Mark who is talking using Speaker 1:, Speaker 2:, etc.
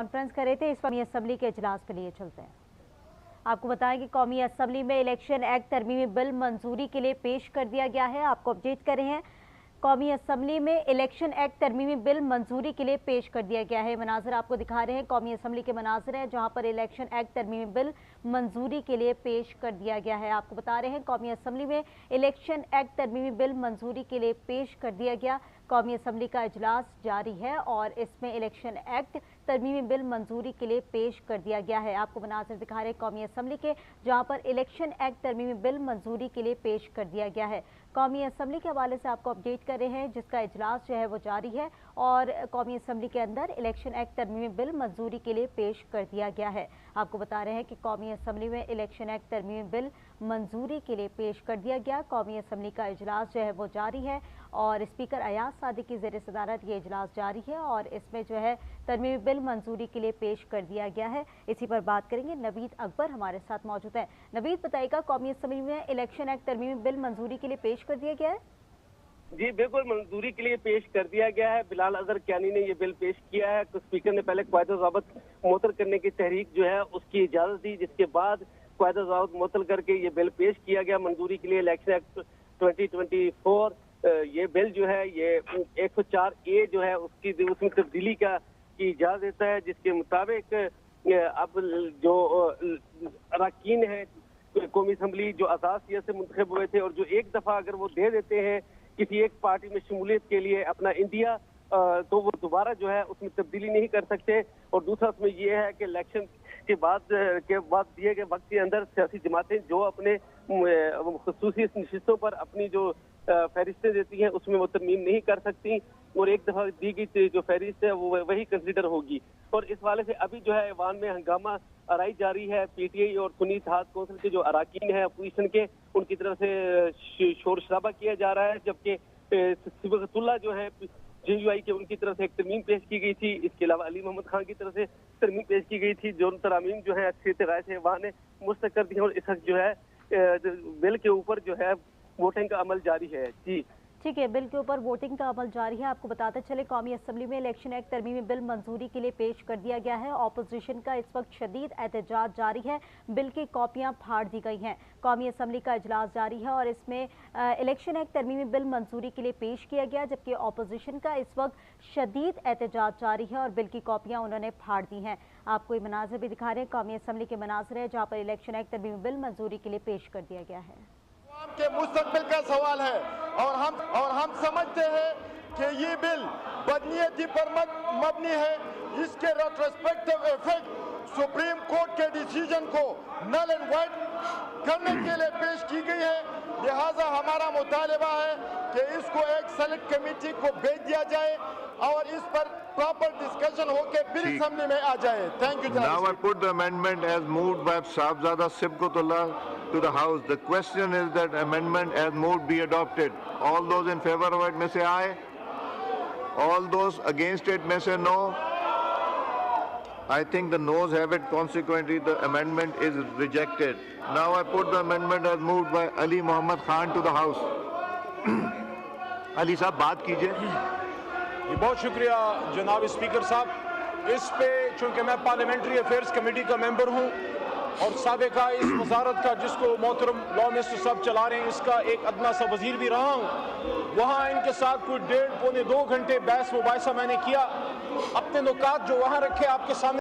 Speaker 1: Conference कर रहे थे, इस वक्त कौमी असम्बली के इजलास के लिए चलते हैं। आपको बताएं कि कौमी असम्बली में इलेक्शन एक्ट तरमीमी बिल मंजूरी के लिए पेश कर दिया गया है। आपको अपडेट कर रहे हैं, कौमी असम्बली में इलेक्शन एक्ट तरमीमी बिल मंजूरी के लिए पेश कर दिया गया है। मनाजर आपको दिखा रहे हैं, कौमी असम्बली के मनाजर हैं जहां पर इलेक्शन एक्ट तरमीमी बिल मंजूरी के लिए पेश कर दिया गया है। आपको बता रहे हैं, कौमी असम्बली में इलेक्शन एक्ट तरमीमी बिल मंजूरी के लिए पेश कर दिया गया। कौमी असम्बली का इजलास जारी है और इसमें इलेक्शन एक्ट तरमीमी बिल मंजूरी के लिए पेश कर दिया गया है। आपको मनाजिर दिखा रहे हैं कौमी असम्बली के, जहां पर इलेक्शन एक्ट तरमीमी बिल मंजूरी के लिए पेश कर दिया गया है। कौमी असम्बली के हवाले से आपको अपडेट कर रहे हैं, जिसका इजलास जो है वो जारी है और कौमी असम्बली के अंदर इलेक्शन एक्ट तरमीमी बिल मंजूरी के लिए पेश कर दिया गया है। आपको बता रहे हैं कि कौमी असम्बली में इलेक्शन एक्ट तरमीमी बिल मंजूरी के लिए पेश कर दिया गया। कौमी असम्बली का इजलास जो है वो जारी है और स्पीकर अयाज सादिक की ज़ेर सदारत ये इजलास जारी है और इसमें जो है तरमीमी बिल मंजूरी के लिए पेश कर दिया गया है। इसी पर बात करेंगे, नवीद अकबर हमारे साथ मौजूद है। नवीद, बताइएगा, कौमी असम्बली में इलेक्शन एक्ट तरमीमी बिल मंजूरी के लिए पेश कर दिया गया है?
Speaker 2: जी बिल्कुल, मंजूरी के लिए पेश कर दिया गया है। बिलाल अजहर क्यानी ने ये बिल पेश किया है। तो स्पीकर ने पहले क़वायद-ए-ज़ाब्त मुअत्तल करने की तहरीक जो है उसकी इजाजत दी, जिसके बाद क़वायद-ए-ज़ाब्त मुअत्तल करके ये बिल पेश किया गया मंजूरी के लिए। इलेक्शन एक्ट 2024 ये बिल जो है ये 104A जो है उसमें तब्दीली की इजाजत देता है, जिसके मुताबिक अब जो अरकान है कौमी असम्बली जो असासियत से मुंतखब हुए थे और जो एक दफा अगर वो दे देते हैं किसी एक पार्टी में शमूलियत के लिए अपना इंडिया, तो वो दोबारा जो है उसमें तब्दीली नहीं कर सकते। और दूसरा उसमें ये है कि इलेक्शन के बाद दिए गए वक्त के अंदर सियासी जमातें जो अपने खुसूसी नशिस्तों पर अपनी जो फहरिस्तें देती हैं उसमें वो तरमीम नहीं कर सकती और एक दफा दी गई जो फहरिस्त है वो वही कंसिडर होगी। और इस वाले से अभी जो है ऐवान में हंगामा आराई जारी है। PTI और सुन्नी इत्तेहाद कौंसिल के जो अरकान है अपोजिशन के, उनकी तरफ से शोर शराबा किया जा रहा है, जबकि सिबगतुल्लाह जो है JUI के उनकी तरफ से एक तरमीम पेश की गई थी। इसके अलावा अली मोहम्मद खान की तरफ से तरमीम पेश की गई थी, जो तरामीम जो है अक्सरियत राय से ऐवान ने मुस्तक कर दी है और इस वक्त जो है बिल के ऊपर जो है वोटिंग का अमल जारी है। जी
Speaker 1: ठीक है, बिल के ऊपर वोटिंग का अमल जारी है। आपको बताते चले, कौमी असम्बली में इलेक्शन एक्ट तरमीमी बिल मंजूरी के लिए पेश कर दिया गया है। ऑपोजिशन का इस वक्त शदीद एहतजाज जारी है, बिल की कॉपियां फाड़ दी गई हैं। कौमी असम्बली का इजलास जारी है और इसमें इलेक्शन एक्ट तरमीमी बिल मंजूरी के लिए पेश किया गया, जबकि ऑपोजिशन का इस वक्त शदीद एहतजाज जारी है और बिल की कॉपियां उन्होंने फाड़ दी हैं। आपको ये मनाजिर भी दिखा रहे हैं, कौमी असम्बली के मनाजिर है जहाँ पर इलेक्शन एक्ट तरमीमी बिल मंजूरी के लिए पेश कर दिया गया है।
Speaker 3: के मुस्तकबिल का सवाल है और हम समझते हैं कि ये बिल बदनीयती पर मबनी है। इसके रेट्रोस्पेक्टिव इफेक्ट सुप्रीम कोर्ट के डिसीजन को नल एंड वाइड करने के लिए पेश की गई है। लिहाजा हमारा मुतालिबा है कि इसको एक सेलेक्ट कमेटी को भेज दिया जाए और इस पर प्रॉपर डिस्कशन होकर बिल असेंबली में आ जाए। Thank you.
Speaker 4: Now I put the amendment as moved by Sahibzada Sibghatullah to the House. The question is that amendment as moved be adopted. All those in favor of it may say aye. All those against it may say no. I think the noes have it. Consequently, the amendment is rejected. Now I put the amendment as moved by Ali Mohammad Khan to the House. Ali साहब बात कीजिए।
Speaker 5: बहुत शुक्रिया जनाब speaker साहब। इस पे चूंकि मैं पार्लियामेंट्री अफेयर्स कमेटी का मेंबर हूं और साबिका इस वजारत का जिसको मोहतरम लॉ मिनिस्टर साहब चला रहे हैं, इसका एक अदना सा वजीर भी रहा हूं। वहां इनके साथ कोई 1.5 पौने 2 घंटे बहस मुबाहिसा मैंने किया। अपने नुकात जो वहां रखे आपके सामने